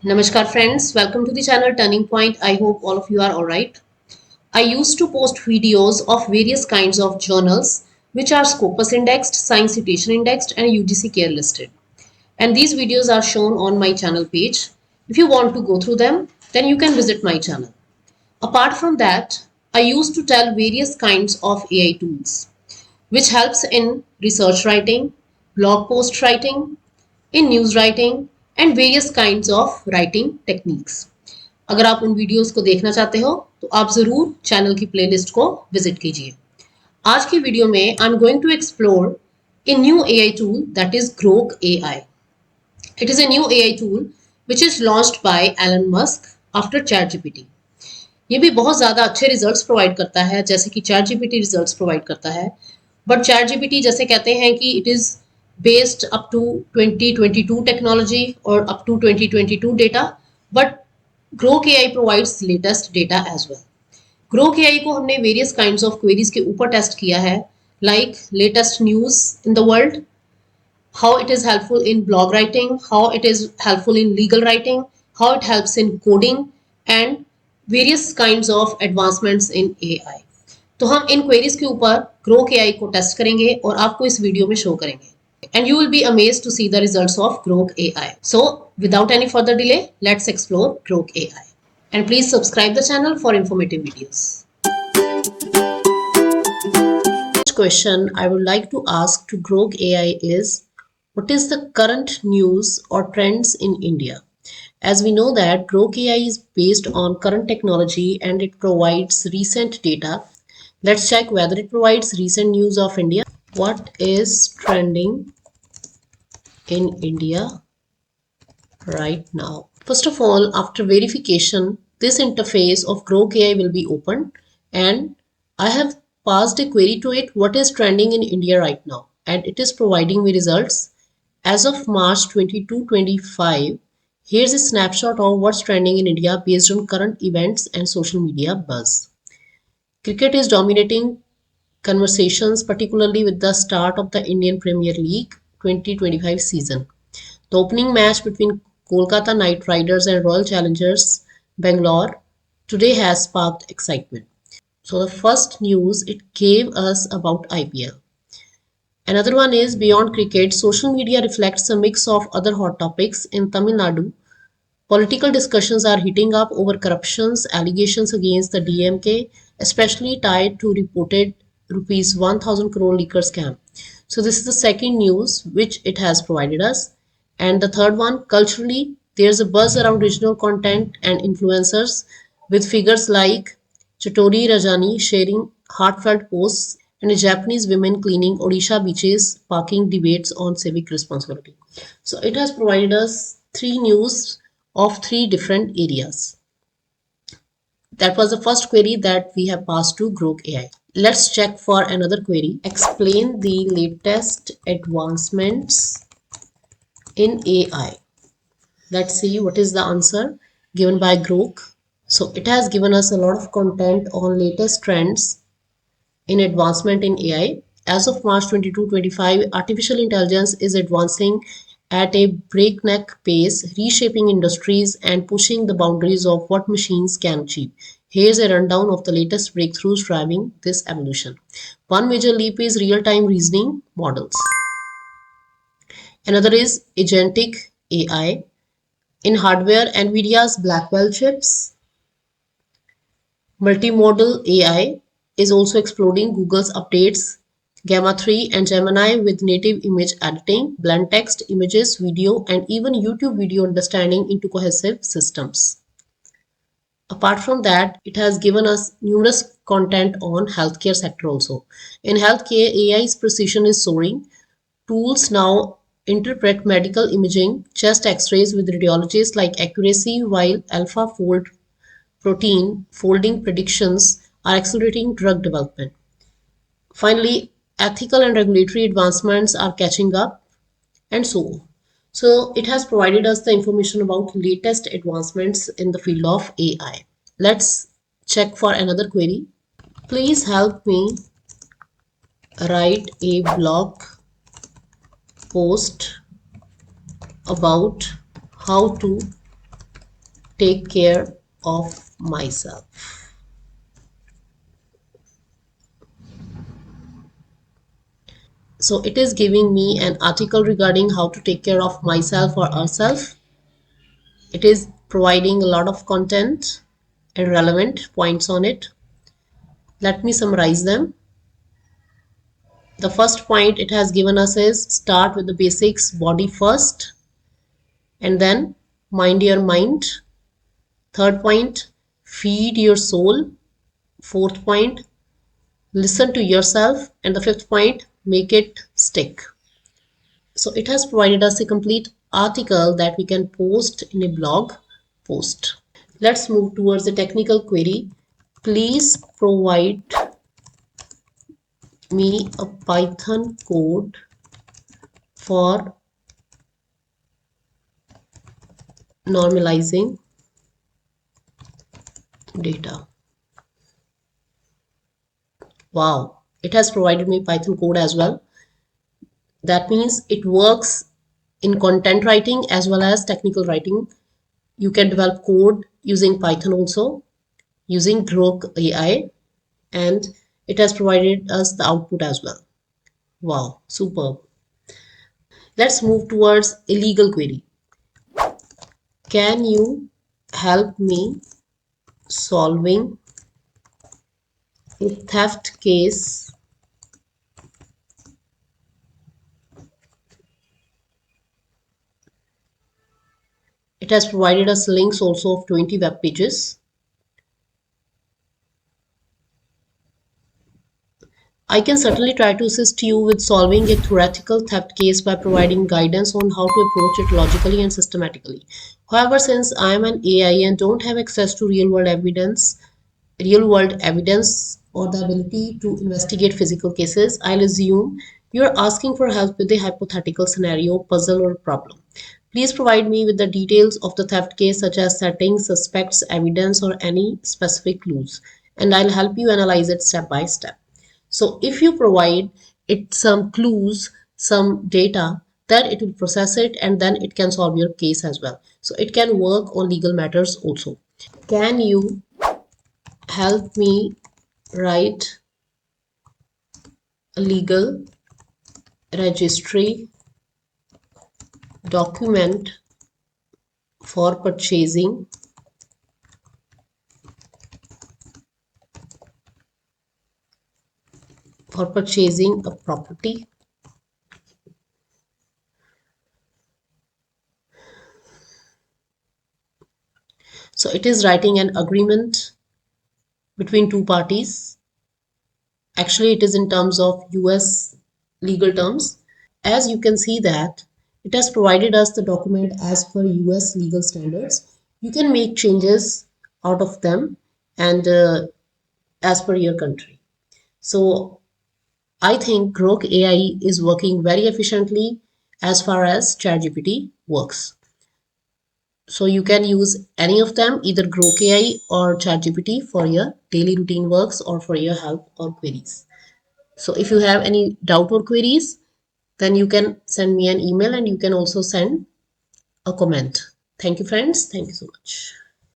Namaskar friends, welcome to the channel Turning Point. I hope all of you are alright. I used to post videos of various kinds of journals which are Scopus indexed, Science Citation indexed and UGC care listed. And these videos are shown on my channel page. If you want to go through them, then you can visit my channel. Apart from that, I used to tell various kinds of AI tools which helps in research writing, blog post writing, in news writing and various kinds of writing techniques. अगर आप उन videos को देखना चाहते हो तो आप ज़रूर चैनल की प्लेलिस्ट को विजिट कीजिए। आज की वीडियो में I am going to explore a new AI tool that is Grok AI. It is a new AI tool which is launched by Elon Musk after chat GPT. ये भी बहुत ज़्यादा अच्छे रिजल्ट्स प्रोवाइड करता है जैसे कि चैट जीपीटी रिजल्ट्स प्रोवाइड करता है। बट चैट जीपीटी जैसे कहते हैं कि it is based up to 2022 technology or up to 2022 data, but Grok AI provides latest data as well. Grok AI को हमने various kinds of queries के ऊपर टेस्ट किया है, like latest news in the world, how it is helpful in blog writing, how it is helpful in legal writing, how it helps in coding and various kinds of advancements in AI. तो हम इन queries के ऊपर Grok AI को test करेंगे और आपको इस video में शो करेंगे and you will be amazed to see the results of Grok AI. So without any further delay, let's explore Grok AI. And please subscribe the channel for informative videos. First question I would like to ask to Grok AI is, what is the current news or trends in India? As we know that Grok AI is based on current technology and it provides recent data. Let's check whether it provides recent news of India. What is trending in India right now? First of all, after verification, this interface of Grok AI will be opened and I have passed a query to it, what is trending in India right now, and it is providing me results as of March 22, 25. Here's a snapshot of what's trending in India based on current events and social media buzz. Cricket is dominating conversations, particularly with the start of the Indian Premier League 2025 season. The opening match between Kolkata Knight Riders and Royal Challengers Bangalore today has sparked excitement. So the first news it gave us about IPL. Another one is beyond cricket, social media reflects a mix of other hot topics in Tamil Nadu. Political discussions are heating up over corruptions, allegations against the DMK, especially tied to reported rupees 1000 crore liquor scam. So this is the second news which it has provided us. And the third one, culturally, there's a buzz around regional content and influencers with figures like Chatori Rajani sharing heartfelt posts and a Japanese women cleaning Odisha beaches, sparking debates on civic responsibility. So it has provided us three news of three different areas. That was the first query that we have passed to Grok AI. Let's check for another query. Explain the latest advancements in AI. Let's see what is the answer given by Grok. So it has given us a lot of content on latest trends in advancement in AI. As of March 22, 25, artificial intelligence is advancing at a breakneck pace, reshaping industries and pushing the boundaries of what machines can achieve. Here's a rundown of the latest breakthroughs driving this evolution. One major leap is real-time reasoning models. Another is agentic AI. In hardware, NVIDIA's Blackwell chips. Multimodal AI is also exploding. Google's updates Gamma 3 and Gemini with native image editing, blend text, images, video, and even YouTube video understanding into cohesive systems. Apart from that, it has given us numerous content on healthcare sector also. In healthcare, AI's precision is soaring. Tools now interpret medical imaging, chest x-rays with radiologists like accuracy, while AlphaFold protein folding predictions are accelerating drug development. Finally, ethical and regulatory advancements are catching up, and so on. So it has provided us the information about latest advancements in the field of AI. Let's check for another query. Please help me write a blog post about how to take care of myself. So it is giving me an article regarding how to take care of myself or ourselves. It is providing a lot of content and relevant points on it. Let me summarize them. The first point it has given us is start with the basics, body first, and then mind your mind. Third point, feed your soul. Fourth point, listen to yourself. And the fifth point, make it stick. So it has provided us a complete article that we can post in a blog post. Let's move towards the technical query. Please provide me a Python code for normalizing data. Wow, it has provided me Python code as well. That means it works in content writing as well as technical writing. You can develop code using Python also, using Grok AI, and it has provided us the output as well. Wow, superb. Let's move towards a legal query. Can you help me solving a theft case It has provided us links also of 20 web pages. I can certainly try to assist you with solving a theoretical theft case by providing guidance on how to approach it logically and systematically. However, since I am an AI and don't have access to real world evidence or the ability to investigate physical cases, I'll assume you're asking for help with a hypothetical scenario, puzzle, or problem. Please provide me with the details of the theft case, such as settings, suspects, evidence, or any specific clues, and I'll help you analyze it step by step. So if you provide it some clues, some data, then it will process it and then it can solve your case as well. So it can work on legal matters also. Can you help me write a legal registry document for purchasing a property? So it is writing an agreement between two parties. Actually, it is in terms of US legal terms. As you can see that it has provided us the document as per US legal standards. You can make changes out of them and as per your country. So I think Grok AI is working very efficiently as far as ChatGPT works. So you can use any of them, either Grok AI or ChatGPT, for your daily routine works or for your help or queries. So if you have any doubt or queries, then you can send me an email and you can also send a comment. Thank you, friends. Thank you so much.